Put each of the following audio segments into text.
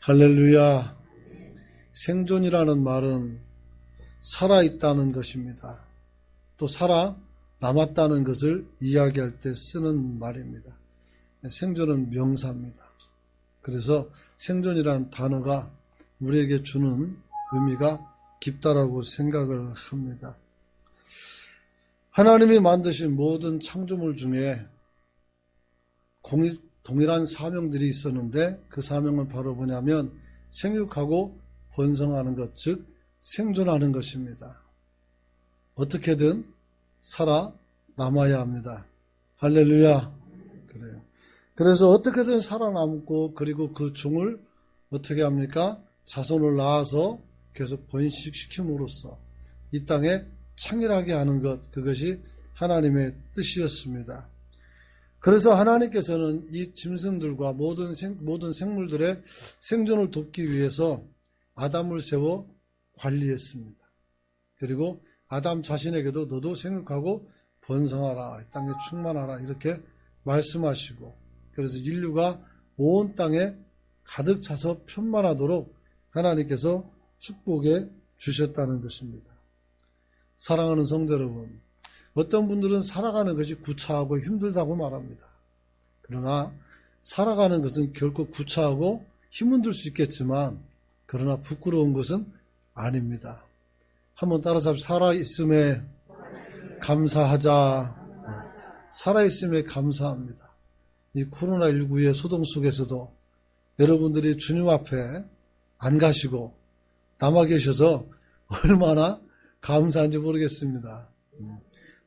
할렐루야. 생존이라는 말은 살아있다는 것입니다. 또 살아남았다는 것을 이야기할 때 쓰는 말입니다. 생존은 명사입니다. 그래서 생존이라는 단어가 우리에게 주는 의미가 깊다라고 생각을 합니다. 하나님이 만드신 모든 창조물 중에 동일한 사명들이 있었는데 그 사명은 바로 뭐냐면 생육하고 번성하는 것, 즉 생존하는 것입니다. 어떻게든 살아남아야 합니다. 할렐루야. 그래요. 그래서 어떻게든 살아남고 그리고 그 종을 어떻게 합니까? 자손을 낳아서 계속 번식시킴으로써 이 땅에 창일하게 하는 것, 그것이 하나님의 뜻이었습니다. 그래서 하나님께서는 이 짐승들과 모든 생물들의 생존을 돕기 위해서 아담을 세워 관리했습니다. 그리고 아담 자신에게도 너도 생육하고 번성하라, 이 땅에 충만하라 이렇게 말씀하시고, 그래서 인류가 온 땅에 가득 차서 편만하도록 하나님께서 축복해 주셨다는 것입니다. 사랑하는 성도 여러분, 어떤 분들은 살아가는 것이 구차하고 힘들다고 말합니다. 그러나 살아가는 것은 결코 구차하고 힘은 들 수 있겠지만 그러나 부끄러운 것은 아닙니다. 한번 따라서 살아있음에 감사하자. 살아있음에 감사합니다. 이 코로나19의 소동 속에서도 여러분들이 주님 앞에 안 가시고 남아 계셔서 얼마나 감사한지 모르겠습니다.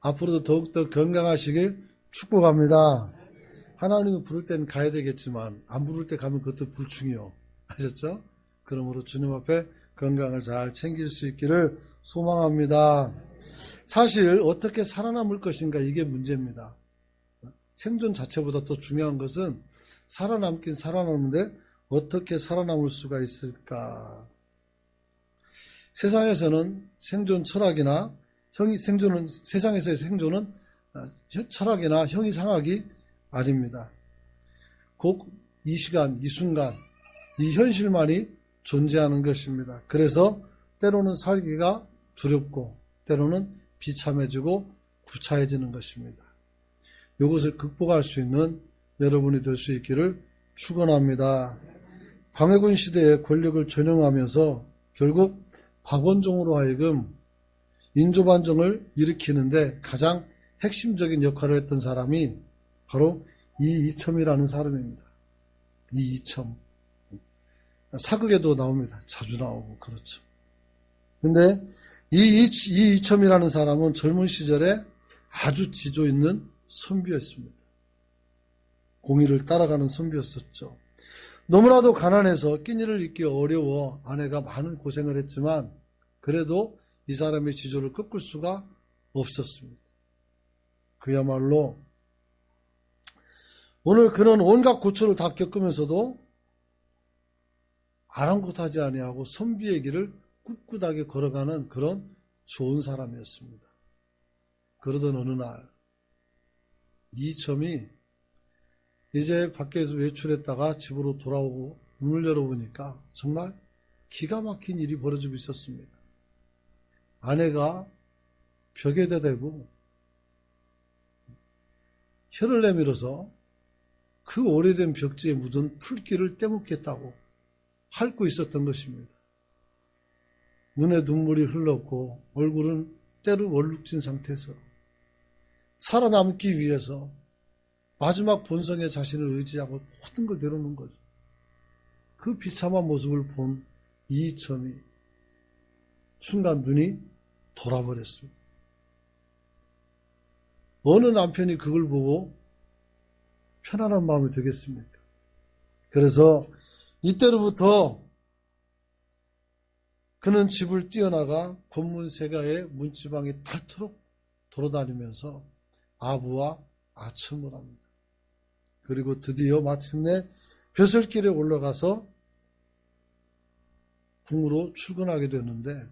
앞으로도 더욱더 건강하시길 축복합니다. 하나님은 부를 때는 가야 되겠지만 안 부를 때 가면 그것도 불충이요. 아셨죠? 그러므로 주님 앞에 건강을 잘 챙길 수 있기를 소망합니다. 사실 어떻게 살아남을 것인가 이게 문제입니다. 생존 자체보다 더 중요한 것은 살아남긴 살아남는데 어떻게 살아남을 수가 있을까? 세상에서는 생존 철학이나 세상에서의 생존은 철학이나 형이상학이 아닙니다. 곧 이 시간, 이 순간, 이 현실만이 존재하는 것입니다. 그래서 때로는 살기가 두렵고 때로는 비참해지고 구차해지는 것입니다. 이것을 극복할 수 있는 여러분이 될 수 있기를 축원합니다. 광해군 시대의 권력을 전용하면서 결국 박원종으로 하여금 인조반정을 일으키는데 가장 핵심적인 역할을 했던 사람이 바로 이이첨이라는 사람입니다. 이이첨. 사극에도 나옵니다. 자주 나오고 그렇죠. 근데 이이첨이라는 사람은 젊은 시절에 아주 지조 있는 선비였습니다. 공의를 따라가는 선비였었죠. 너무나도 가난해서 끼니를 잇기 어려워 아내가 많은 고생을 했지만 그래도 이 사람의 지조를 꺾을 수가 없었습니다. 그야말로 오늘 그런 온갖 고초를 다 겪으면서도 아랑곳하지 아니하고 선비의 길을 꿋꿋하게 걸어가는 그런 좋은 사람이었습니다. 그러던 어느 날 이첨이 이제 밖에서 외출했다가 집으로 돌아오고 문을 열어보니까 정말 기가 막힌 일이 벌어지고 있었습니다. 아내가 벽에다 대고 혀를 내밀어서 그 오래된 벽지에 묻은 풀기를 떼먹겠다고 핥고 있었던 것입니다. 눈에 눈물이 흘렀고 얼굴은 때로 얼룩진 상태에서 살아남기 위해서 마지막 본성의 자신을 의지하고 모든 걸 내려놓은 거죠. 그 비참한 모습을 본 이이첨이 순간 눈이 돌아버렸습니다. 어느 남편이 그걸 보고 편안한 마음이 되겠습니까? 그래서 이때로부터 그는 집을 뛰어나가 곤문 세가의 문지방에 닳도록 돌아다니면서 아부와 아첨을 합니다. 그리고 드디어 마침내 벼슬길에 올라가서 궁으로 출근하게 되었는데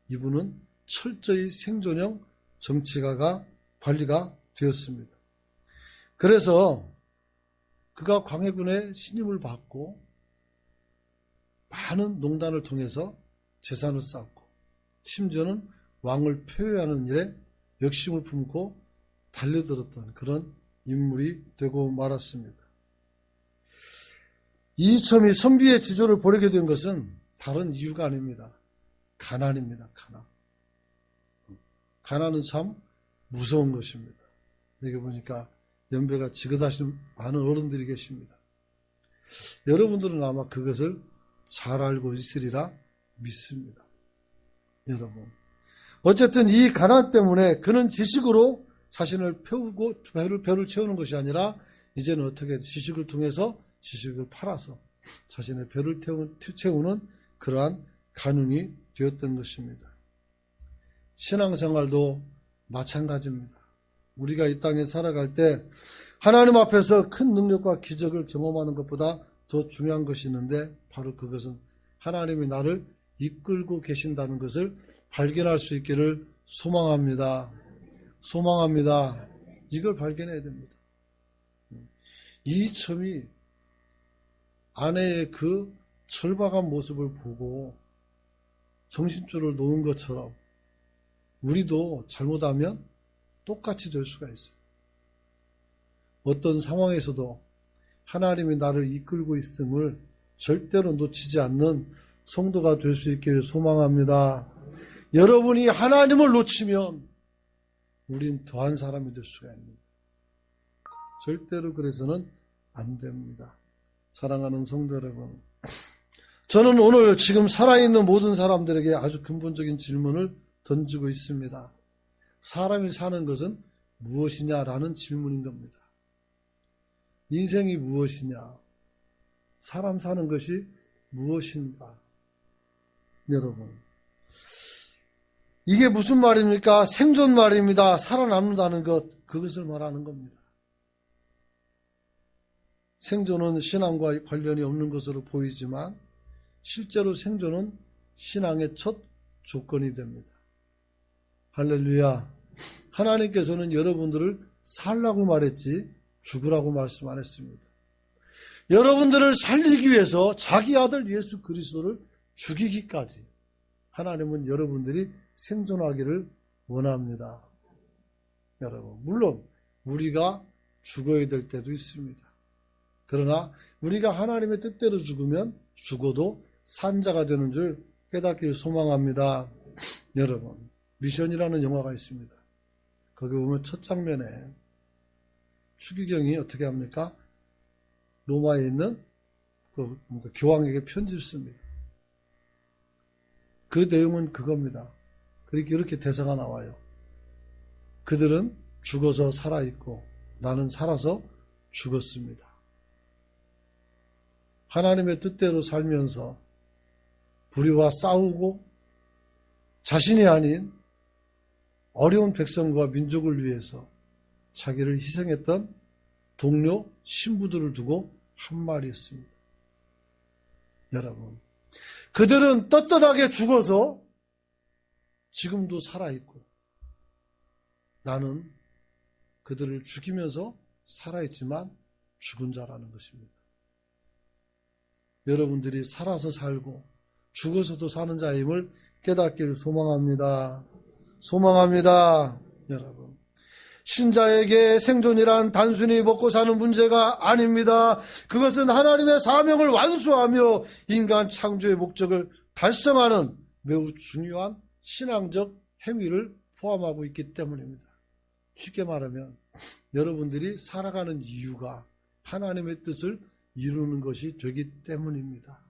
이분은 철저히 생존형 정치가가 관리가 되었습니다. 그래서 그가 광해군의 신임을 받고 많은 농단을 통해서 재산을 쌓고 심지어는 왕을 폐위하는 일에 욕심을 품고 달려들었던 그런 인물이 되고 말았습니다. 이첨이 선비의 지조를 버리게 된 것은 다른 이유가 아닙니다. 가난입니다. 가난은 참 무서운 것입니다. 여기 보니까 연배가 지긋하신 많은 어른들이 계십니다. 여러분들은 아마 그것을 잘 알고 있으리라 믿습니다. 여러분, 어쨌든 이 가난 때문에 그는 지식으로 자신을 배우고 배를 채우는 것이 아니라 이제는 어떻게 지식을 통해서 지식을 팔아서 자신의 배를 채우는 그러한 간운이 되었던 것입니다. 신앙생활도 마찬가지입니다. 우리가 이 땅에 살아갈 때 하나님 앞에서 큰 능력과 기적을 경험하는 것보다 더 중요한 것이 있는데 바로 그것은 하나님이 나를 이끌고 계신다는 것을 발견할 수 있기를 소망합니다. 이걸 발견해야 됩니다. 이첨이 아내의 그 절박한 모습을 보고 정신줄을 놓은 것처럼 우리도 잘못하면 똑같이 될 수가 있어요. 어떤 상황에서도 하나님이 나를 이끌고 있음을 절대로 놓치지 않는 성도가 될 수 있기를 소망합니다. 여러분이 하나님을 놓치면 우린 더한 사람이 될 수가 있습니다. 절대로 그래서는 안 됩니다. 사랑하는 성도 여러분, 저는 오늘 지금 살아있는 모든 사람들에게 아주 근본적인 질문을 던지고 있습니다. 사람이 사는 것은 무엇이냐라는 질문인 겁니다. 인생이 무엇이냐? 사람 사는 것이 무엇인가? 여러분, 이게 무슨 말입니까? 생존 말입니다. 살아남는다는 것, 그것을 말하는 겁니다. 생존은 신앙과 관련이 없는 것으로 보이지만 실제로 생존은 신앙의 첫 조건이 됩니다. 할렐루야. 하나님께서는 여러분들을 살라고 말했지 죽으라고 말씀 안 했습니다. 여러분들을 살리기 위해서 자기 아들 예수 그리스도를 죽이기까지 하나님은 여러분들이 생존하기를 원합니다. 여러분, 물론 우리가 죽어야 될 때도 있습니다. 그러나 우리가 하나님의 뜻대로 죽어도 산자가 되는 줄 깨닫길 소망합니다. 여러분, 미션이라는 영화가 있습니다. 거기 보면 첫 장면에 추기경이 어떻게 합니까? 로마에 있는 교황에게 편지를 씁니다. 그 내용은 그겁니다. 그렇게 이렇게 대사가 나와요. 그들은 죽어서 살아있고 나는 살아서 죽었습니다. 하나님의 뜻대로 살면서 불의와 싸우고 자신이 아닌 어려운 백성과 민족을 위해서 자기를 희생했던 동료 신부들을 두고 한 말이 있습니다. 여러분, 그들은 떳떳하게 죽어서 지금도 살아있고 나는 그들을 죽이면서 살아있지만 죽은 자라는 것입니다. 여러분들이 살아서 살고 죽어서도 사는 자임을 깨닫기를 소망합니다. 여러분, 신자에게 생존이란 단순히 먹고 사는 문제가 아닙니다. 그것은 하나님의 사명을 완수하며 인간 창조의 목적을 달성하는 매우 중요한 신앙적 행위를 포함하고 있기 때문입니다. 쉽게 말하면 여러분들이 살아가는 이유가 하나님의 뜻을 이루는 것이 되기 때문입니다.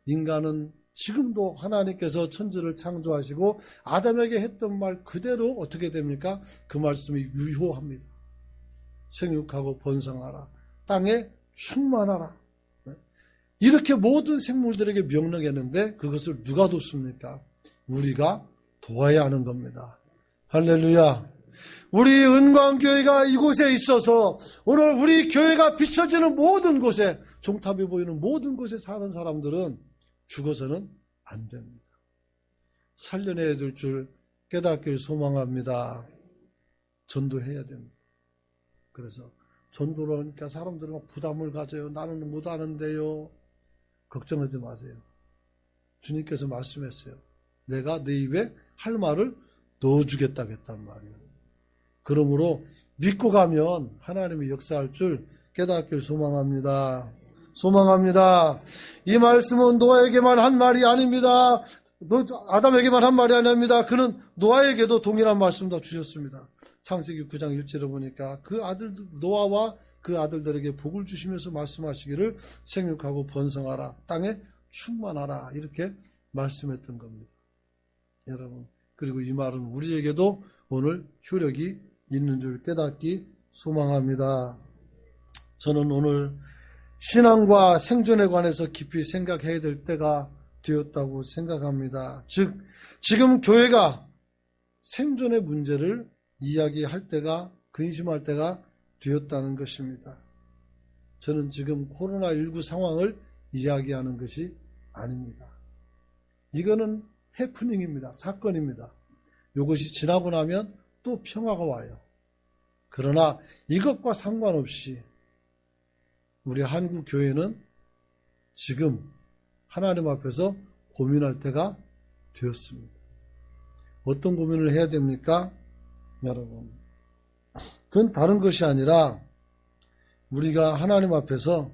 인간은 지금도 하나님께서 천지를 창조하시고 아담에게 했던 말 그대로 어떻게 됩니까? 그 말씀이 유효합니다. 생육하고 번성하라. 땅에 충만하라. 이렇게 모든 생물들에게 명령했는데 그것을 누가 돕습니까? 우리가 도와야 하는 겁니다. 할렐루야. 우리 은광교회가 이곳에 있어서 오늘 우리 교회가 비춰지는 모든 곳에, 종탑이 보이는 모든 곳에 사는 사람들은 죽어서는 안 됩니다. 살려내야 될 줄 깨닫길 소망합니다. 전도해야 됩니다. 그래서 전도를 하니까 사람들은 막 부담을 가져요. 나는 못하는데요. 걱정하지 마세요. 주님께서 말씀했어요. 내가 내 입에 할 말을 넣어주겠다겠단 말이에요. 그러므로 믿고 가면 하나님이 역사할 줄 깨닫길 소망합니다. 소망합니다. 이 말씀은 노아에게만 한 말이 아닙니다. 아담에게만 한 말이 아닙니다. 그는 노아에게도 동일한 말씀도 주셨습니다. 창세기 9장 1절에 보니까 그 아들 노아와 그 아들들에게 복을 주시면서 말씀하시기를 생육하고 번성하라, 땅에 충만하라, 이렇게 말씀했던 겁니다. 여러분, 그리고 이 말은 우리에게도 오늘 효력이 있는 줄 깨닫기 소망합니다. 저는 오늘 신앙과 생존에 관해서 깊이 생각해야 될 때가 되었다고 생각합니다. 즉, 지금 교회가 생존의 문제를 이야기할 때가, 근심할 때가 되었다는 것입니다. 저는 지금 코로나19 상황을 이야기하는 것이 아닙니다. 이거는 해프닝입니다. 사건입니다. 이것이 지나고 나면 또 평화가 와요. 그러나 이것과 상관없이 우리 한국 교회는 지금 하나님 앞에서 고민할 때가 되었습니다. 어떤 고민을 해야 됩니까? 여러분, 그건 다른 것이 아니라 우리가 하나님 앞에서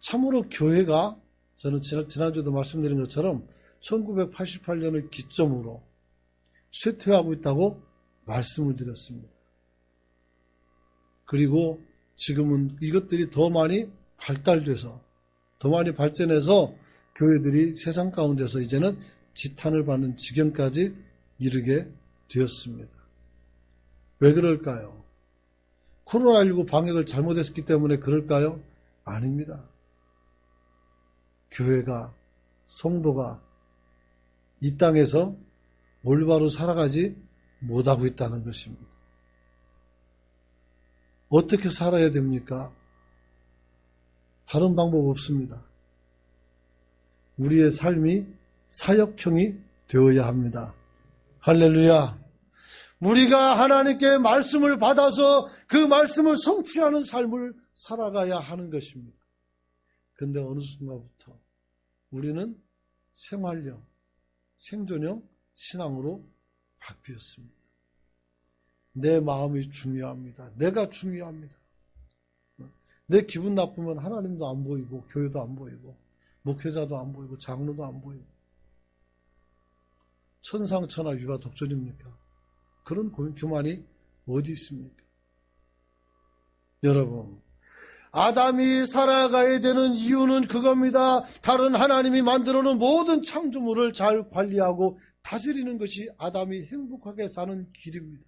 참으로 교회가, 저는 지난주에도 말씀드린 것처럼 1988년을 기점으로 쇠퇴하고 있다고 말씀을 드렸습니다. 그리고 지금은 이것들이 더 많이 발달돼서, 더 많이 발전해서 교회들이 세상 가운데서 이제는 지탄을 받는 지경까지 이르게 되었습니다. 왜 그럴까요? 코로나19 방역을 잘못했기 때문에 그럴까요? 아닙니다. 교회가, 성도가 이 땅에서 올바로 살아가지 못하고 있다는 것입니다. 어떻게 살아야 됩니까? 다른 방법 없습니다. 우리의 삶이 사역형이 되어야 합니다. 할렐루야. 우리가 하나님께 말씀을 받아서 그 말씀을 성취하는 삶을 살아가야 하는 것입니다. 그런데 어느 순간부터 우리는 생활형, 생존형 신앙으로 바뀌었습니다. 내 마음이 중요합니다. 내가 중요합니다. 내 기분 나쁘면 하나님도 안 보이고, 교회도 안 보이고, 목회자도 안 보이고, 장로도 안 보이고. 천상천하 위가 독존입니까? 그런 교만이 어디 있습니까? 여러분, 아담이 살아가야 되는 이유는 그겁니다. 다른 하나님이 만들어 놓은 모든 창조물을 잘 관리하고 다스리는 것이 아담이 행복하게 사는 길입니다.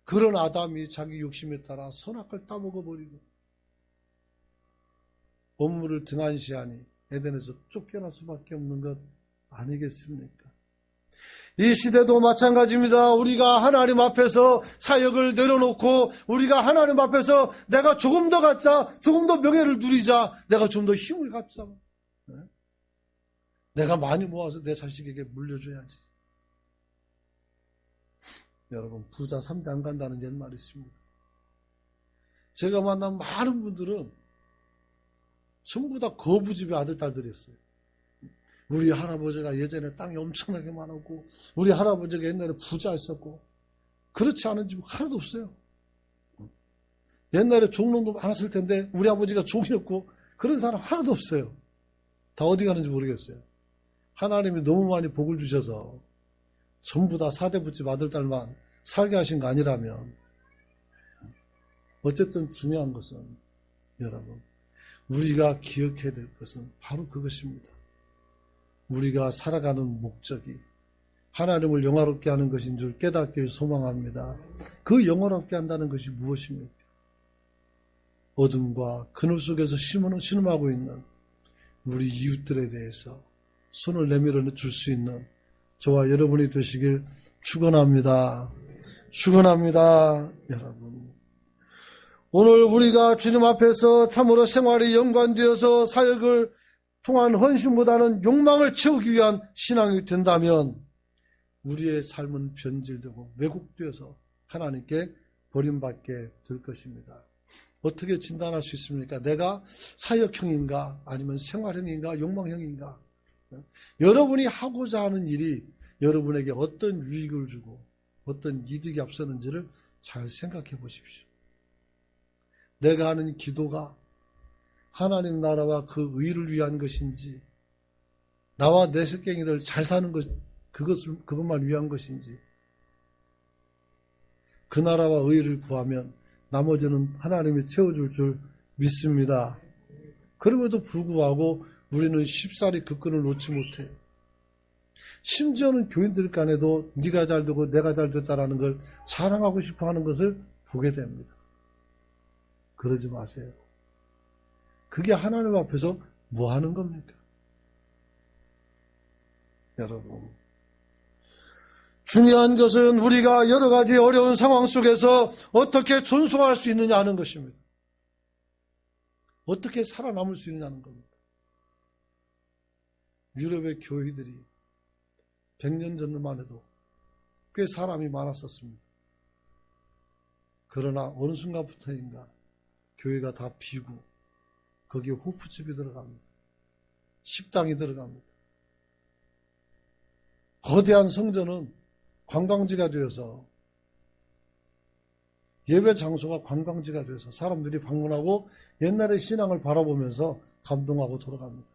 그런 아담이 자기 욕심에 따라 선악을 따먹어버리고 본물을 등한시하니 에덴에서 쫓겨날 수밖에 없는 것 아니겠습니까? 이 시대도 마찬가지입니다. 우리가 하나님 앞에서 사역을 내려놓고 우리가 하나님 앞에서 내가 조금 더 갖자, 조금 더 명예를 누리자, 내가 좀 더 힘을 갖자, 내가 많이 모아서 내 자식에게 물려줘야지. 여러분, 부자 3대 안 간다는 옛말이 있습니다. 제가 만난 많은 분들은 전부 다 거부집의 아들, 딸들이었어요. 우리 할아버지가 예전에 땅이 엄청나게 많았고, 우리 할아버지가 옛날에 부자였었고, 그렇지 않은 집 하나도 없어요. 옛날에 종농도 많았을 텐데, 우리 아버지가 종이었고, 그런 사람 하나도 없어요. 다 어디 가는지 모르겠어요. 하나님이 너무 많이 복을 주셔서, 전부 다 4대 부집 아들, 딸만 살게 하신 거 아니라면, 어쨌든 중요한 것은, 여러분, 우리가 기억해야 될 것은 바로 그것입니다. 우리가 살아가는 목적이 하나님을 영화롭게 하는 것인 줄 깨닫길 소망합니다. 그 영화롭게 한다는 것이 무엇입니까? 어둠과 그늘 속에서 신음하고 있는 우리 이웃들에 대해서 손을 내밀어 줄 수 있는 저와 여러분이 되시길 축원합니다. 축원합니다. 여러분, 오늘 우리가 주님 앞에서 참으로 생활이 연관되어서 사역을 통한 헌신보다는 욕망을 채우기 위한 신앙이 된다면 우리의 삶은 변질되고 왜곡되어서 하나님께 버림받게 될 것입니다. 어떻게 진단할 수 있습니까? 내가 사역형인가 아니면 생활형인가 욕망형인가? 여러분이 하고자 하는 일이 여러분에게 어떤 유익을 주고 어떤 이득이 앞서는지를 잘 생각해 보십시오. 내가 하는 기도가 하나님 나라와 그 의를 위한 것인지, 나와 내 식갱이들 잘 사는 것, 그것만 위한 것인지, 그 나라와 의를 구하면 나머지는 하나님이 채워줄 줄 믿습니다. 그럼에도 불구하고 우리는 쉽사리 그 끈을 놓지 못해요. 심지어는 교인들 간에도 네가 잘 되고 내가 잘 됐다라는 걸 자랑하고 싶어 하는 것을 보게 됩니다. 그러지 마세요. 그게 하나님 앞에서 뭐 하는 겁니까? 여러분, 중요한 것은 우리가 여러 가지 어려운 상황 속에서 어떻게 존속할 수 있느냐 하는 것입니다. 어떻게 살아남을 수 있느냐는 겁니다. 유럽의 교회들이 100년 전만 해도 꽤 사람이 많았었습니다. 그러나 어느 순간부터인가 교회가 다 비고 거기에 호프집이 들어갑니다. 식당이 들어갑니다. 거대한 성전은 관광지가 되어서, 예배 장소가 관광지가 되어서 사람들이 방문하고 옛날의 신앙을 바라보면서 감동하고 돌아갑니다.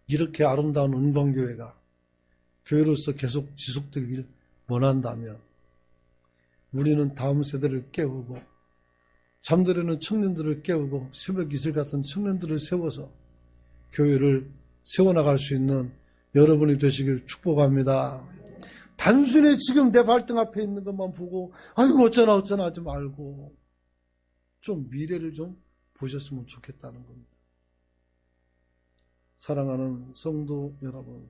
이렇게 아름다운 은광교회가 교회로서 계속 지속되길 원한다면 우리는 다음 세대를 깨우고 잠들어있는 청년들을 깨우고 새벽 이슬 같은 청년들을 세워서 교회를 세워나갈 수 있는 여러분이 되시길 축복합니다. 단순히 지금 내 발등 앞에 있는 것만 보고 아이고 어쩌나 하지 말고 좀 미래를 좀 보셨으면 좋겠다는 겁니다. 사랑하는 성도 여러분,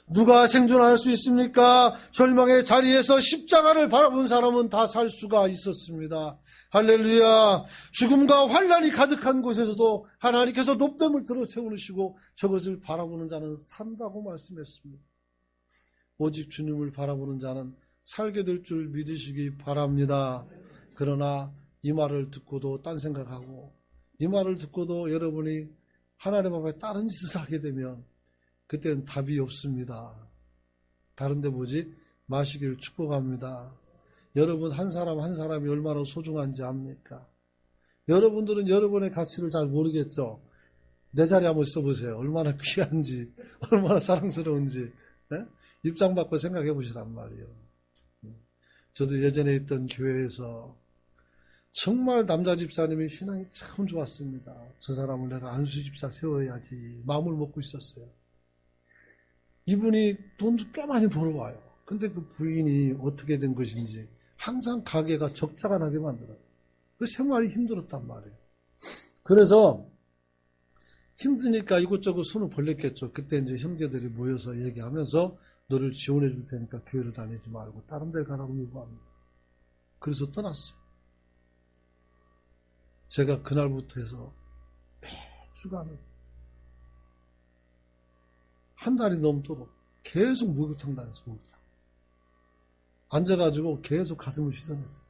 누가 생존할 수 있습니까? 절망의 자리에서 십자가를 바라본 사람은 다 살 수가 있었습니다. 할렐루야. 죽음과 환난이 가득한 곳에서도 하나님께서 높뱀을 들어 세우시고 저것을 바라보는 자는 산다고 말씀했습니다. 오직 주님을 바라보는 자는 살게 될 줄 믿으시기 바랍니다. 그러나 이 말을 듣고도 딴 생각하고, 이 말을 듣고도 여러분이 하나님 앞에 다른 짓을 하게 되면 그때는 답이 없습니다. 다른 데 보지 마시길 축복합니다. 여러분 한 사람 한 사람이 얼마나 소중한지 압니까? 여러분들은 여러분의 가치를 잘 모르겠죠? 내 자리에 한번 써보세요. 얼마나 귀한지, 얼마나 사랑스러운지. 네? 입장 바꿔 생각해 보시란 말이에요. 저도 예전에 있던 교회에서 정말 남자 집사님이 신앙이 참 좋았습니다. 저 사람을 내가 안수 집사 세워야지 마음을 먹고 있었어요. 이분이 돈도 꽤 많이 벌어와요. 근데 그 부인이 어떻게 된 것인지 항상 가게가 적자가 나게 만들어요. 그 생활이 힘들었단 말이에요. 그래서 힘드니까 이곳저곳 손을 벌렸겠죠. 그때 이제 형제들이 모여서 얘기하면서 너를 지원해 줄 테니까 교회를 다니지 말고 다른 데 가라고 요구합니다. 그래서 떠났어요. 제가 그날부터 해서 매주간을 한 달이 넘도록 계속 목욕탕 다녔어요. 목욕탕. 앉아가지고 계속 가슴을 씻어냈어요.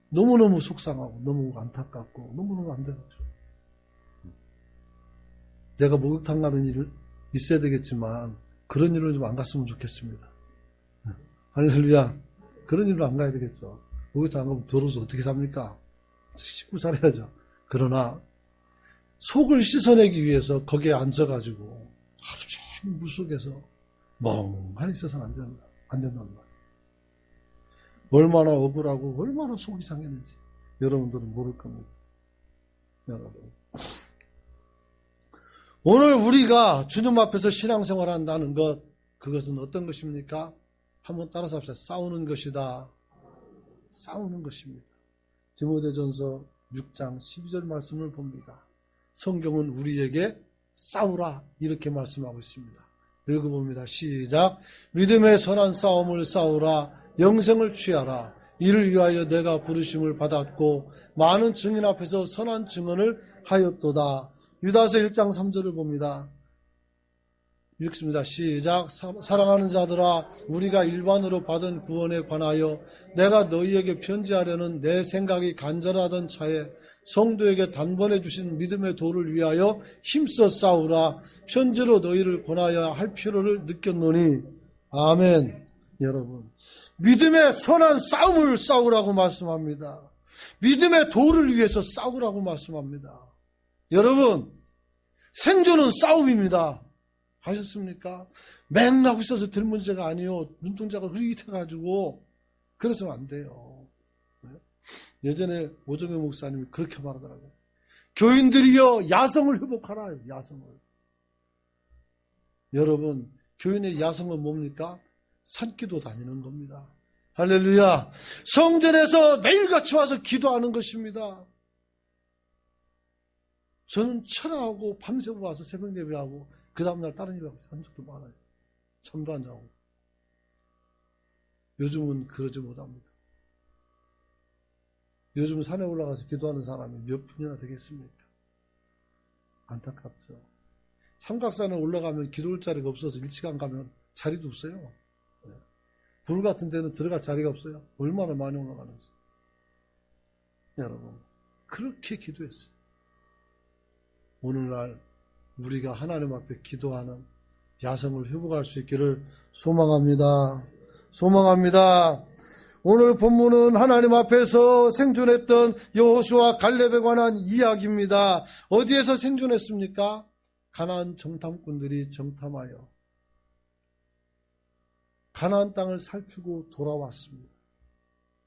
너무너무 속상하고 너무 안타깝고 너무너무 안 돼가지고 내가 목욕탕 가는 일을 있어야 되겠지만 그런 일을 좀 안 갔으면 좋겠습니다. 할렐루야. 그런 일로 안 가야 되겠죠. 목욕탕 안 가면 더러워서 어떻게 삽니까? 씻고 살아야죠. 그러나 속을 씻어내기 위해서 거기에 앉아가지고 하루 종일 물속에서 멍하니 있어서는 안 된단 말이에요. 얼마나 억울하고 얼마나 속이 상했는지 여러분들은 모를 겁니다. 여러분, 오늘 우리가 주님 앞에서 신앙생활 한다는 것, 그것은 어떤 것입니까? 한번 따라서 합시다. 싸우는 것이다. 싸우는 것입니다. 디모데전서 6장 12절 말씀을 봅니다. 성경은 우리에게 싸우라 이렇게 말씀하고 있습니다. 읽어봅니다. 시작. 믿음의 선한 싸움을 싸우라. 영생을 취하라. 이를 위하여 내가 부르심을 받았고 많은 증인 앞에서 선한 증언을 하였도다. 유다서 1장 3절을 봅니다. 읽습니다. 시작. 사랑하는 자들아, 우리가 일반으로 받은 구원에 관하여 내가 너희에게 편지하려는 내 생각이 간절하던 차에 성도에게 단번에 주신 믿음의 도를 위하여 힘써 싸우라. 편지로 너희를 권하여 할 필요를 느꼈노니. 아멘. 여러분, 믿음의 선한 싸움을 싸우라고 말씀합니다. 믿음의 도를 위해서 싸우라고 말씀합니다. 여러분, 생존은 싸움입니다. 아셨습니까? 맹하고 있어서 될 문제가 아니요. 눈동자가 흐릿해가지고 그래서는 안 돼요. 예전에 오정현 목사님이 그렇게 말하더라고요. 교인들이여 야성을 회복하라. 야성을. 여러분, 교인의 야성은 뭡니까? 산기도 다니는 겁니다. 할렐루야. 성전에서 매일같이 와서 기도하는 것입니다. 저는 철야하고 밤새고 와서 새벽 예배하고 그 다음날 다른 일 하고 한 적도 많아요. 잠도 안 자고. 요즘은 그러지 못합니다. 요즘 산에 올라가서 기도하는 사람이 몇 분이나 되겠습니까? 안타깝죠. 삼각산에 올라가면 기도할 자리가 없어서 일찍 안 가면 자리도 없어요. 불 같은 데는 들어갈 자리가 없어요. 얼마나 많이 올라가는지. 여러분, 그렇게 기도했어요. 오늘날 우리가 하나님 앞에 기도하는 야성을 회복할 수 있기를 소망합니다. 소망합니다. 오늘 본문은 하나님 앞에서 생존했던 여호수아 갈렙에 관한 이야기입니다. 어디에서 생존했습니까? 가나안 정탐꾼들이 정탐하여 가나안 땅을 살피고 돌아왔습니다.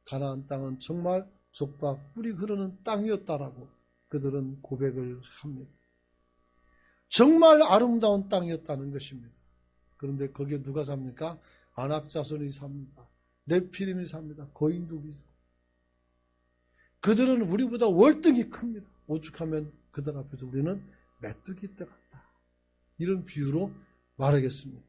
가나안 땅은 정말 족과 꿀이 흐르는 땅이었다라고 그들은 고백을 합니다. 정말 아름다운 땅이었다는 것입니다. 그런데 거기에 누가 삽니까? 아낙 자손이 삽니다. 네피림이 삽니다. 거인족이죠. 그들은 우리보다 월등히 큽니다. 오죽하면 그들 앞에서 우리는 메뚜기 떼 같다. 이런 비유로 말하겠습니다.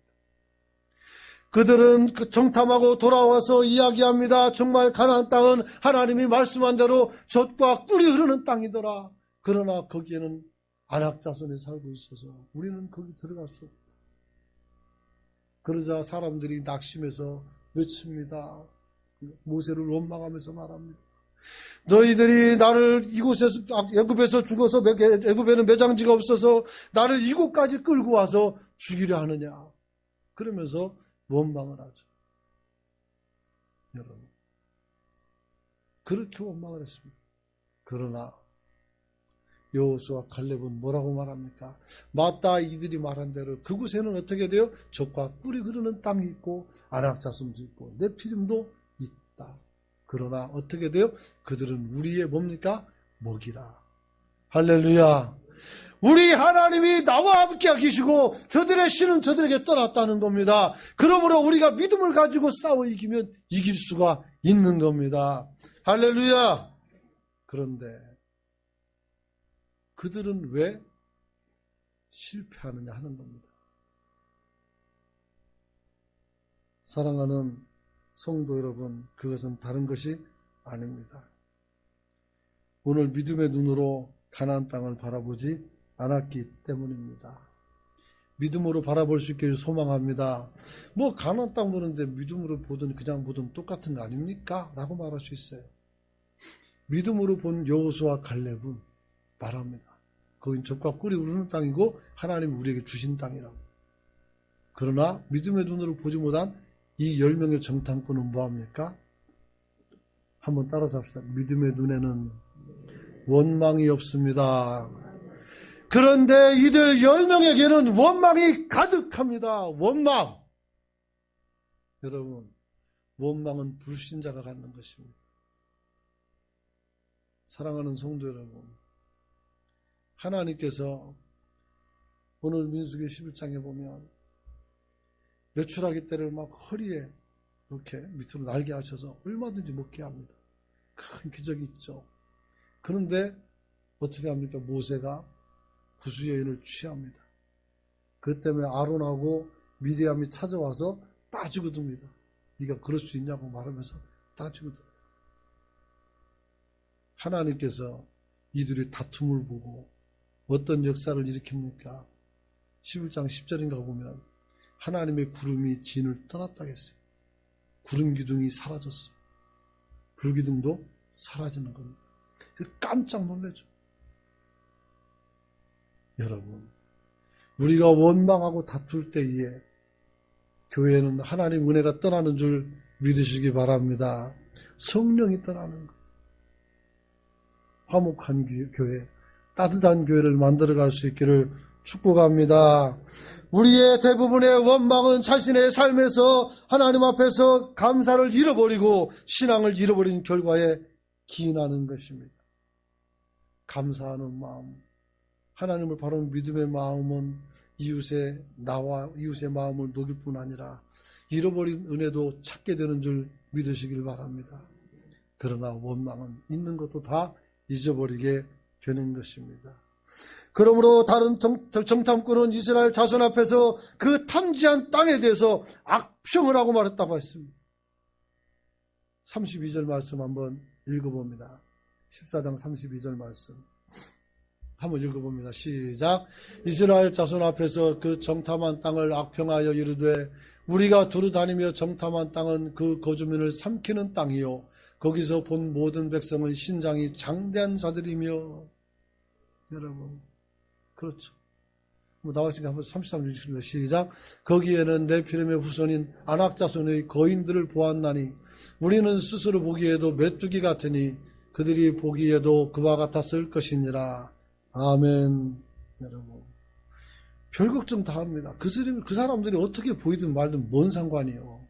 그들은 정탐하고 돌아와서 이야기합니다. 정말 가나안 땅은 하나님이 말씀한 대로 젖과 꿀이 흐르는 땅이더라. 그러나 거기에는 아낙 자손이 살고 있어서 우리는 거기 들어갈 수 없다. 그러자 사람들이 낙심해서 외칩니다. 모세를 원망하면서 말합니다. 너희들이 나를 이곳에서 애굽에서 죽어서 애굽에는 매장지가 없어서 나를 이곳까지 끌고 와서 죽이려 하느냐. 그러면서 원망을 하죠. 여러분, 그렇게 원망을 했습니다. 그러나 여호수아 갈렙은 뭐라고 말합니까? 맞다, 이들이 말한 대로 그곳에는 어떻게 돼요? 젖과 꿀이 흐르는 땅이 있고 아낙 자손도 있고 네피림도 있다. 그러나 어떻게 돼요? 그들은 우리의 뭡니까? 먹이라. 할렐루야. 우리 하나님이 나와 함께 계시고 저들의 신은 저들에게 떠났다는 겁니다. 그러므로 우리가 믿음을 가지고 싸워 이기면 이길 수가 있는 겁니다. 할렐루야. 그런데 그들은 왜 실패하느냐 하는 겁니다. 사랑하는 성도 여러분, 그것은 다른 것이 아닙니다. 오늘 믿음의 눈으로 가나안 땅을 바라보지 않았기 때문입니다. 믿음으로 바라볼 수 있기를 소망합니다. 뭐 가나안 땅 보는데 믿음으로 보든 그냥 보든 똑같은 거 아닙니까? 라고 말할 수 있어요. 믿음으로 본 여호수아 갈렙은 말합니다. 거긴 젖과 꿀이 흐르는 땅이고 하나님이 우리에게 주신 땅이라고. 그러나 믿음의 눈으로 보지 못한 이 10명의 정탐꾼은 뭐합니까? 한번 따라서 합시다. 믿음의 눈에는 원망이 없습니다. 그런데 이들 10명에게는 원망이 가득합니다. 원망. 여러분, 원망은 불신자가 갖는 것입니다. 사랑하는 성도 여러분, 하나님께서 오늘 민수기 11장에 보면 메추라기 떼를 막 허리에 이렇게 밑으로 날게 하셔서 얼마든지 먹게 합니다. 큰 기적이 있죠. 그런데 어떻게 합니까? 모세가 구수 여인을 취합니다. 그 때문에 아론하고 미디암이 찾아와서 따지고 듭니다. 네가 그럴 수 있냐고 말하면서 따지고 듭니다. 하나님께서 이들의 다툼을 보고 어떤 역사를 일으킵니까? 11장 10절인가 보면 하나님의 구름이 진을 떠났다고 했어요. 구름 기둥이 사라졌어요. 불 기둥도 사라지는 겁니다. 깜짝 놀라죠. 여러분, 우리가 원망하고 다툴 때에 교회는 하나님 은혜가 떠나는 줄 믿으시기 바랍니다. 성령이 떠나는 것. 화목한 교회, 따뜻한 교회를 만들어갈 수 있기를 축복합니다. 우리의 대부분의 원망은 자신의 삶에서 하나님 앞에서 감사를 잃어버리고 신앙을 잃어버린 결과에 기인하는 것입니다. 감사하는 마음, 하나님을 바라는 믿음의 마음은 나와 이웃의 마음을 녹일 뿐 아니라 잃어버린 은혜도 찾게 되는 줄 믿으시길 바랍니다. 그러나 원망은 있는 것도 다 잊어버리게 되는 것입니다. 그러므로 다른 정탐꾼은 이스라엘 자손 앞에서 그 탐지한 땅에 대해서 악평을 하고 말했다고 했습니다. 32절 말씀 한번 읽어봅니다. 14장 32절 말씀 한번 읽어봅니다. 시작. 이스라엘 자손 앞에서 그 정탐한 땅을 악평하여 이르되 우리가 두루 다니며 정탐한 땅은 그 거주민을 삼키는 땅이요 거기서 본 모든 백성은 신장이 장대한 자들이며. 여러분, 그렇죠. 나와있으니까 한번 33절 읽습니다. 시작. 거기에는 네피림의 후손인 아낙 자손의 거인들을 보았나니 우리는 스스로 보기에도 메뚜기 같으니 그들이 보기에도 그와 같았을 것이니라. 아멘. 여러분, 별 걱정 다 합니다. 그 사람들이 어떻게 보이든 말든 뭔 상관이요.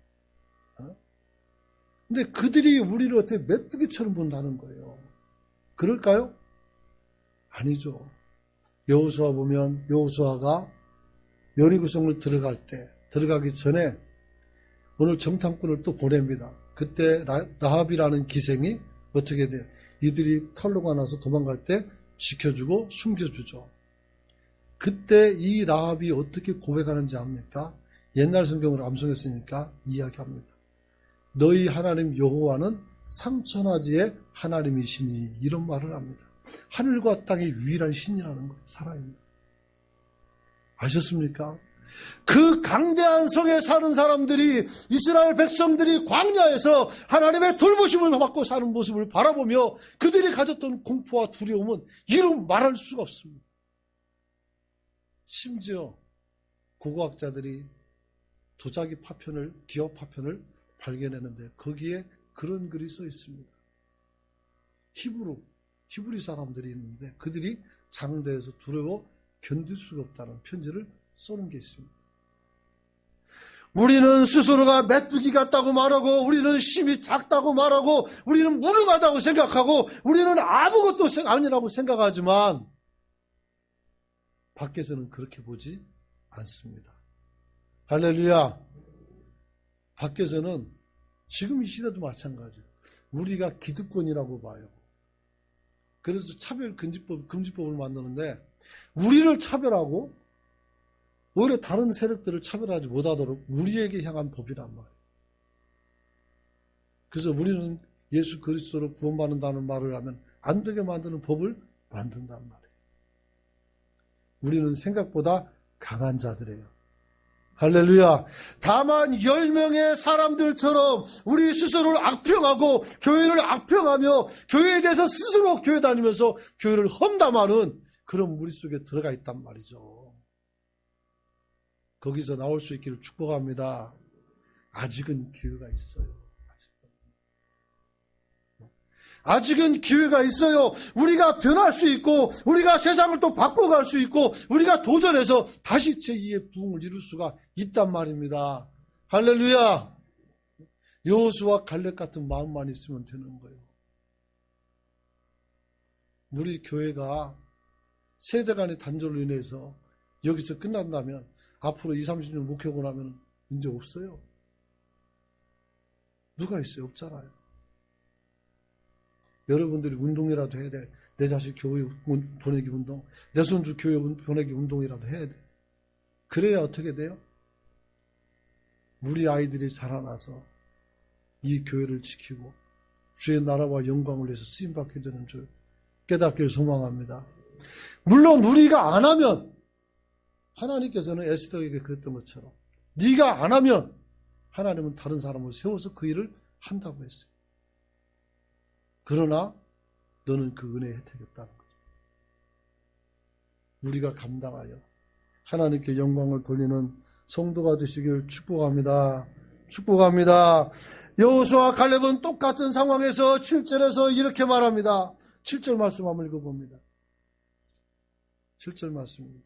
근데 그들이 우리를 어떻게 메뚜기처럼 본다는 거예요. 그럴까요? 아니죠. 여호수아 보면 여호수아가 여리고성을 들어가기 전에 오늘 정탐꾼을 또 보냅니다. 그때 라합이라는 기생이 어떻게 돼요? 이들이 탈로가 나서 도망갈 때 지켜주고 숨겨주죠. 그때 이 라합이 어떻게 고백하는지 압니까? 옛날 성경을 암송했으니까 이야기합니다. 너희 하나님 여호와는 삼천하지의 하나님이시니, 이런 말을 합니다. 하늘과 땅의 유일한 신이라는 거예요. 살아있는. 아셨습니까? 그 강대한 성에 사는 사람들이, 이스라엘 백성들이 광야에서 하나님의 돌보심을 받고 사는 모습을 바라보며 그들이 가졌던 공포와 두려움은 이루 말할 수가 없습니다. 심지어 고고학자들이 도자기 파편을, 기업 파편을 발견했는데 거기에 그런 글이 써 있습니다. 히브리 사람들이 있는데 그들이 장대에서 두려워 견딜 수가 없다는 편지를 써놓은 게 있습니다. 우리는 스스로가 메뚜기 같다고 말하고, 우리는 힘이 작다고 말하고, 우리는 무능하다고 생각하고, 우리는 아무것도 아니라고 생각하지만 밖에서는 그렇게 보지 않습니다. 할렐루야. 밖에서는 지금 이 시대도 마찬가지예요. 우리가 기득권이라고 봐요. 그래서 금지법을 만드는데 우리를 차별하고 오히려 다른 세력들을 차별하지 못하도록 우리에게 향한 법이란 말이에요. 그래서 우리는 예수 그리스도로 구원받는다는 말을 하면 안 되게 만드는 법을 만든단 말이에요. 우리는 생각보다 강한 자들이에요. 할렐루야. 다만 10명의 사람들처럼 우리 스스로를 악평하고 교회를 악평하며 교회에 대해서 스스로 교회 다니면서 교회를 험담하는 그런 무리 속에 들어가 있단 말이죠. 거기서 나올 수 있기를 축복합니다. 아직은 기회가 있어요. 아직은 기회가 있어요. 우리가 변할 수 있고, 우리가 세상을 또 바꿔갈 수 있고, 우리가 도전해서 다시 제2의 부흥을 이룰 수가 있단 말입니다. 할렐루야. 여호수아 갈렙 같은 마음만 있으면 되는 거예요. 우리 교회가 세대 간의 단절로 인해서 여기서 끝난다면 앞으로 20, 30년 목회하고 나면 이제 없어요. 누가 있어요? 없잖아요. 여러분들이 운동이라도 해야 돼. 내 자식 교회 보내기 운동, 내 손주 교회 보내기 운동이라도 해야 돼. 그래야 어떻게 돼요? 우리 아이들이 자라나서 이 교회를 지키고 주의 나라와 영광을 위해서 쓰임받게 되는 줄 깨닫기를 소망합니다. 물론 우리가 안 하면 하나님께서는 에스더에게 그랬던 것처럼 네가 안 하면 하나님은 다른 사람을 세워서 그 일을 한다고 했어요. 그러나 너는 그 은혜의 혜택이 없다는 거죠. 우리가 감당하여 하나님께 영광을 돌리는 성도가 되시길 축복합니다. 축복합니다. 여호수아와 갈렙은 똑같은 상황에서 7절에서 이렇게 말합니다. 7절 말씀 한번 읽어봅니다. 7절 말씀입니다.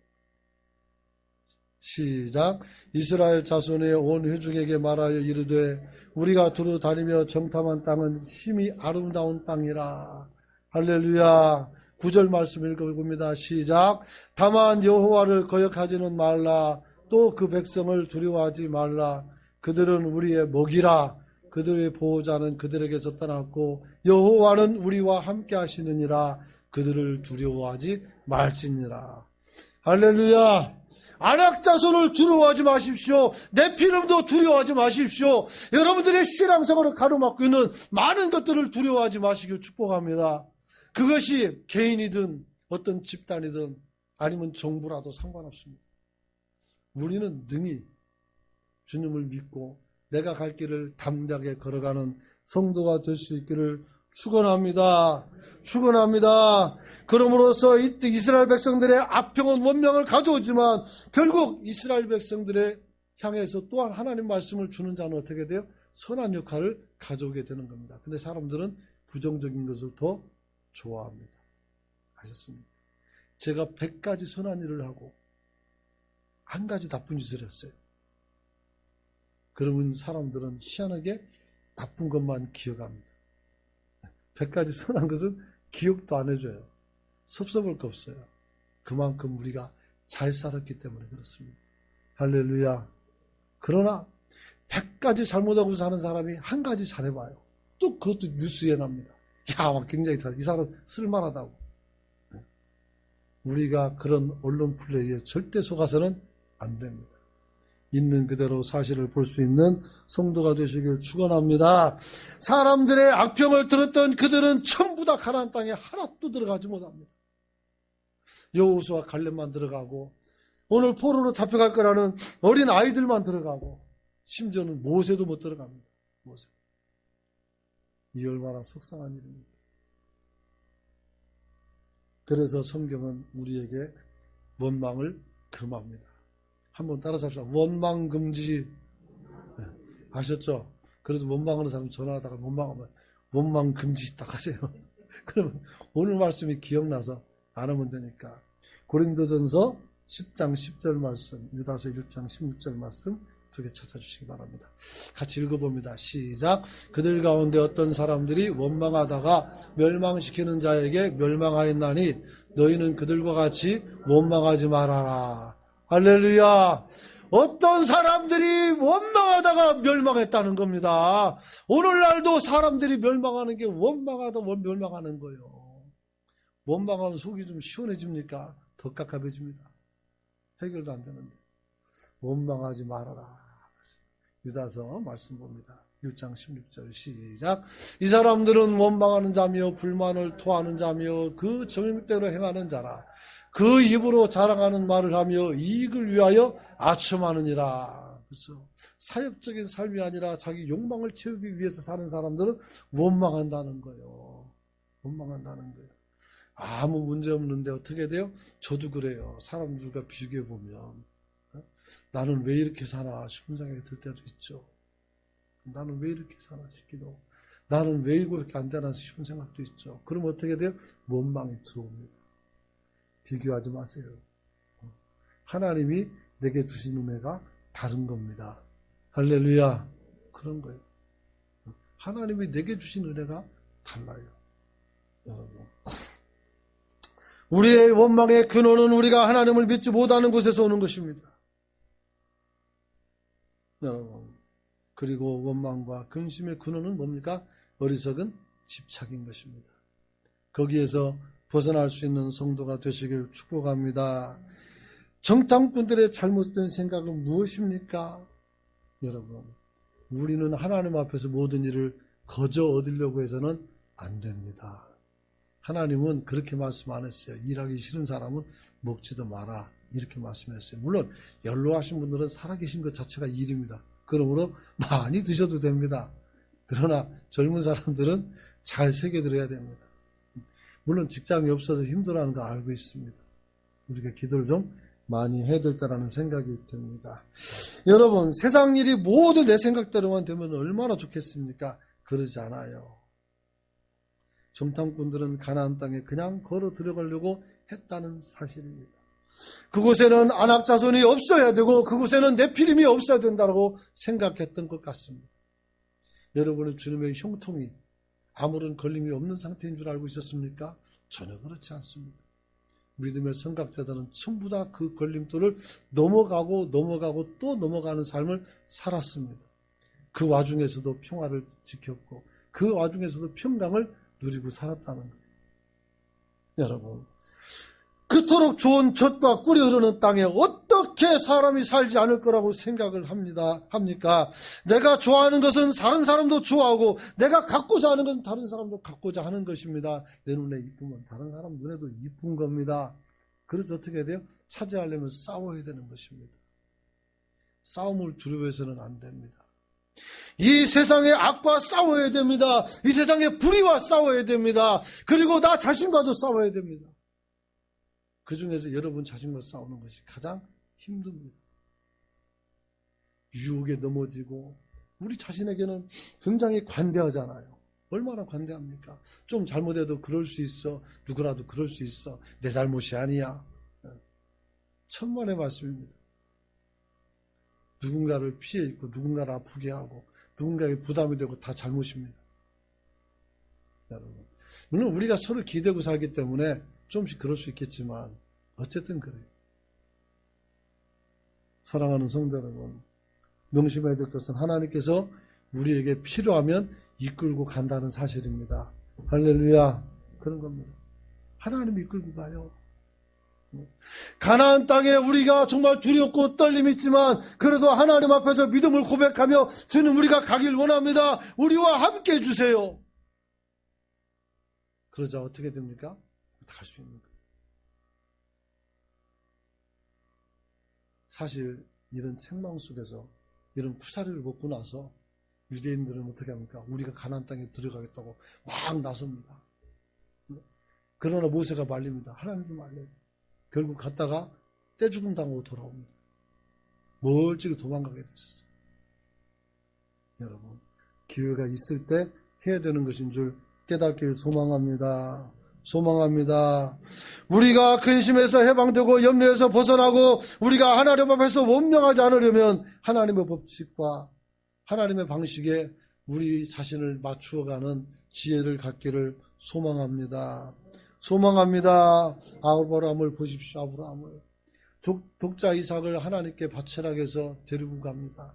시작. 이스라엘 자손의 온 회중에게 말하여 이르되 우리가 두루 다니며 정탐한 땅은 심히 아름다운 땅이라. 할렐루야. 9절 말씀 읽어봅니다. 시작. 다만 여호와를 거역하지는 말라. 또 그 백성을 두려워하지 말라. 그들은 우리의 먹이라. 그들의 보호자는 그들에게서 떠났고 여호와는 우리와 함께 하시느니라. 그들을 두려워하지 말지니라. 할렐루야. 안악자손을 두려워하지 마십시오. 내 피름도 두려워하지 마십시오. 여러분들의 신앙생활을 가로막고 있는 많은 것들을 두려워하지 마시길 축복합니다. 그것이 개인이든 어떤 집단이든 아니면 정부라도 상관없습니다. 우리는 능히 주님을 믿고 내가 갈 길을 담대하게 걸어가는 성도가 될 수 있기를 축원합니다. 축원합니다. 그럼으로써 이스라엘 백성들의 악평은 원망을 가져오지만 결국 이스라엘 백성들의 향해서 또한 하나님 말씀을 주는 자는 어떻게 돼요? 선한 역할을 가져오게 되는 겁니다. 근데 사람들은 부정적인 것을 더 좋아합니다. 아셨습니까? 제가 100가지 선한 일을 하고 한 가지 나쁜 짓을 했어요. 그러면 사람들은 희한하게 나쁜 것만 기억합니다. 100가지 선한 것은 기억도 안 해줘요. 섭섭할 거 없어요. 그만큼 우리가 잘 살았기 때문에 그렇습니다. 할렐루야. 그러나 100가지 잘못하고 사는 사람이 한 가지 잘해봐요. 또 그것도 뉴스에 납니다. 야, 굉장히 이 사람 쓸만하다고. 우리가 그런 언론 플레이에 절대 속아서는 안 됩니다. 있는 그대로 사실을 볼 수 있는 성도가 되시길 축원합니다. 사람들의 악평을 들었던 그들은 전부 다 가나안 땅에 하나도 들어가지 못합니다. 여호수아 갈렙만 들어가고 오늘 포로로 잡혀갈 거라는 어린 아이들만 들어가고 심지어는 모세도 못 들어갑니다. 모세. 이 얼마나 속상한 일입니까? 그래서 성경은 우리에게 원망을 금합니다. 한번 따라서 합시다. 원망 금지. 네, 아셨죠? 그래도 원망하는 사람 전화하다가 원망하면 원망 금지 딱 하세요. 그러면 오늘 말씀이 기억나서 안 하면 되니까. 고린도전서 10장 10절 말씀, 유다서 1장 16절 말씀 두 개 찾아주시기 바랍니다. 같이 읽어봅니다. 시작. 그들 가운데 어떤 사람들이 원망하다가 멸망시키는 자에게 멸망하였나니 너희는 그들과 같이 원망하지 말아라. 할렐루야. 어떤 사람들이 원망하다가 멸망했다는 겁니다. 오늘날도 사람들이 멸망하는 게 원망하다 멸망하는 거예요. 원망하면 속이 좀 시원해집니까? 더 깝깝해집니다. 해결도 안 되는데. 원망하지 말아라. 유다서 말씀 봅니다. 1장 16절 시작. 이 사람들은 원망하는 자며 불만을 토하는 자며 그 정욕대로 행하는 자라. 그 입으로 자랑하는 말을 하며 이익을 위하여 아첨하느니라. 그래서 사역적인 삶이 아니라 자기 욕망을 채우기 위해서 사는 사람들은 원망한다는 거예요. 원망한다는 거예요. 아무 문제 없는데 어떻게 돼요? 저도 그래요. 사람들과 비교해 보면 나는 왜 이렇게 사나 싶은 생각이 들 때도 있죠. 나는 왜 이렇게 사나 싶기도, 나는 왜 이렇게 안 되나 싶은 생각도 있죠. 그럼 어떻게 돼요? 원망이 들어옵니다. 비교하지 마세요. 하나님이 내게 주신 은혜가 다른 겁니다. 할렐루야. 그런 거예요. 하나님이 내게 주신 은혜가 달라요. 여러분. 우리의 원망의 근원은 우리가 하나님을 믿지 못하는 곳에서 오는 것입니다. 여러분. 그리고 원망과 근심의 근원은 뭡니까? 어리석은 집착인 것입니다. 거기에서 벗어날 수 있는 성도가 되시길 축복합니다. 정탐꾼들의 잘못된 생각은 무엇입니까? 여러분, 우리는 하나님 앞에서 모든 일을 거저 얻으려고 해서는 안 됩니다. 하나님은 그렇게 말씀 안 했어요. 일하기 싫은 사람은 먹지도 마라. 이렇게 말씀했어요. 물론 연로하신 분들은 살아계신 것 자체가 일입니다. 그러므로 많이 드셔도 됩니다. 그러나 젊은 사람들은 잘 새겨들어야 됩니다. 물론 직장이 없어서 힘들어하는 거 알고 있습니다. 우리가 기도를 좀 많이 해야 될 때라는 생각이 듭니다. 여러분, 세상 일이 모두 내 생각대로만 되면 얼마나 좋겠습니까? 그러지 않아요. 정탐꾼들은 가나안 땅에 그냥 걸어 들어가려고 했다는 사실입니다. 그곳에는 아낙 자손이 없어야 되고 그곳에는 네피림이 없어야 된다고 생각했던 것 같습니다. 여러분은 주님의 형통이 아무런 걸림이 없는 상태인 줄 알고 있었습니까? 전혀 그렇지 않습니다. 믿음의 선각자들은 전부 다 그 걸림돌을 넘어가고 또 넘어가는 삶을 살았습니다. 그 와중에서도 평화를 지켰고 그 와중에서도 평강을 누리고 살았다는 거예요. 여러분, 그토록 좋은 젖과 꿀이 흐르는 땅에 어떻게 사람이 살지 않을 거라고 생각을 합니까? 내가 좋아하는 것은 다른 사람도 좋아하고 내가 갖고자 하는 것은 다른 사람도 갖고자 하는 것입니다. 내 눈에 이쁘면 다른 사람 눈에도 이쁜 겁니다. 그래서 어떻게 해야 돼요? 차지하려면 싸워야 되는 것입니다. 싸움을 두려워해서는 안 됩니다. 이 세상의 악과 싸워야 됩니다. 이 세상의 불의와 싸워야 됩니다. 그리고 나 자신과도 싸워야 됩니다. 그 중에서 여러분 자신과 싸우는 것이 가장 힘듭니다. 유혹에 넘어지고 우리 자신에게는 굉장히 관대하잖아요. 얼마나 관대합니까? 좀 잘못해도 그럴 수 있어. 누구라도 그럴 수 있어. 내 잘못이 아니야. 천만의 말씀입니다. 누군가를 피해 있고 누군가를 아프게 하고 누군가에게 부담이 되고 다 잘못입니다. 여러분, 물론 우리가 서로 기대고 살기 때문에 조금씩 그럴 수 있겠지만 어쨌든 그래요. 사랑하는 성도 여러분, 명심해야 될 것은 하나님께서 우리에게 필요하면 이끌고 간다는 사실입니다. 할렐루야. 그런 겁니다. 하나님이 이끌고 가요. 가나안 땅에 우리가 정말 두렵고 떨림이 있지만 그래도 하나님 앞에서 믿음을 고백하며 주님, 우리가 가길 원합니다. 우리와 함께 해주세요. 그러자 어떻게 됩니까? 갈 수 있는 거예요. 사실 이런 책망 속에서 이런 쿠사리를 먹고 나서 유대인들은 어떻게 합니까? 우리가 가나안 땅에 들어가겠다고 막 나섭니다. 그러나 모세가 말립니다. 하나님도 말려요. 결국 갔다가 떼죽음 당하고 돌아옵니다. 멀찍이 도망가게 됐었어요. 여러분, 기회가 있을 때 해야 되는 것인 줄 깨닫길 소망합니다. 소망합니다. 우리가 근심에서 해방되고 염려에서 벗어나고 우리가 하나님 앞에서 원명하지 않으려면 하나님의 법칙과 하나님의 방식에 우리 자신을 맞추어가는 지혜를 갖기를 소망합니다. 소망합니다. 아브라함을 보십시오. 아브라함을. 독자 이삭을 하나님께 바치라 해서 데리고 갑니다.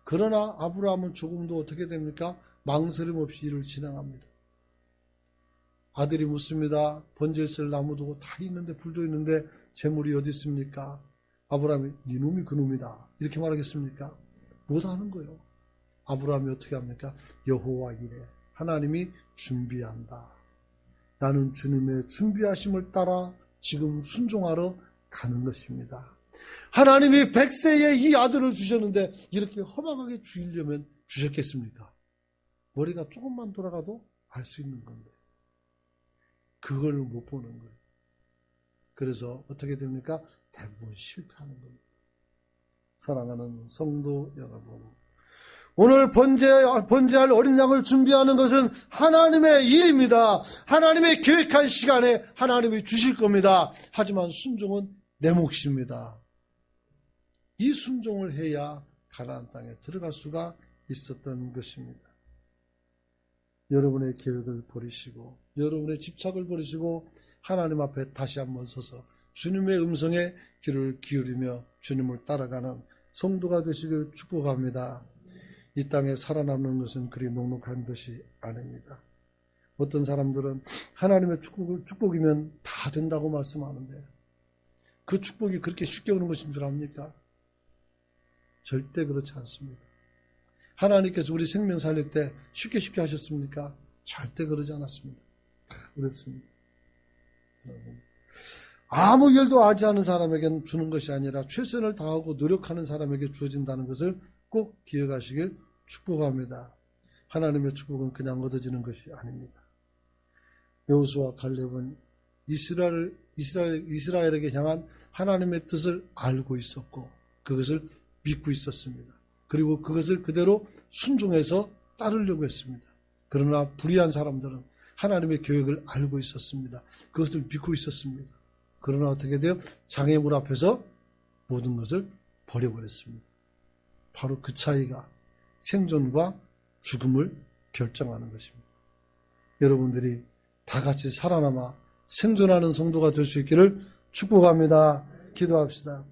그러나 아브라함은 조금도 어떻게 됩니까? 망설임 없이 일을 진행합니다. 아들이 묻습니다. 번제에 쓸 나무도 다 있는데 불도 있는데 재물이 어디 있습니까? 아브라함이 네 놈이 그 놈이다. 이렇게 말하겠습니까? 못하는 거예요. 아브라함이 어떻게 합니까? 여호와 이래. 하나님이 준비한다. 나는 주님의 준비하심을 따라 지금 순종하러 가는 것입니다. 하나님이 100세에 이 아들을 주셨는데 이렇게 허망하게 주려면 주셨겠습니까? 머리가 조금만 돌아가도 알 수 있는 건데 그걸 못 보는 거예요. 그래서 어떻게 됩니까? 대부분 실패하는 겁니다. 사랑하는 성도 여러분, 오늘 번제할 어린 양을 준비하는 것은 하나님의 일입니다. 하나님의 계획한 시간에 하나님이 주실 겁니다. 하지만 순종은 내 몫입니다. 이 순종을 해야 가나안 땅에 들어갈 수가 있었던 것입니다. 여러분의 계획을 버리시고 여러분의 집착을 버리시고 하나님 앞에 다시 한번 서서 주님의 음성에 귀를 기울이며 주님을 따라가는 성도가 되시길 축복합니다. 이 땅에 살아남는 것은 그리 녹록한 것이 아닙니다. 어떤 사람들은 하나님의 축복이면 다 된다고 말씀하는데 그 축복이 그렇게 쉽게 오는 것인 줄 압니까? 절대 그렇지 않습니다. 하나님께서 우리 생명 살릴 때 쉽게 하셨습니까? 절대 그러지 않았습니다. 어렵습니다. 여러분, 아무 일도 하지 않은 사람에게는 주는 것이 아니라 최선을 다하고 노력하는 사람에게 주어진다는 것을 꼭 기억하시길 축복합니다. 하나님의 축복은 그냥 얻어지는 것이 아닙니다. 여호수아와 갈렙은 이스라엘에게 향한 하나님의 뜻을 알고 있었고 그것을 믿고 있었습니다. 그리고 그것을 그대로 순종해서 따르려고 했습니다. 그러나 불의한 사람들은 하나님의 계획을 알고 있었습니다. 그것을 믿고 있었습니다. 그러나 어떻게 돼요? 장애물 앞에서 모든 것을 버려버렸습니다. 바로 그 차이가 생존과 죽음을 결정하는 것입니다. 여러분들이 다 같이 살아남아 생존하는 성도가 될 수 있기를 축복합니다. 기도합시다.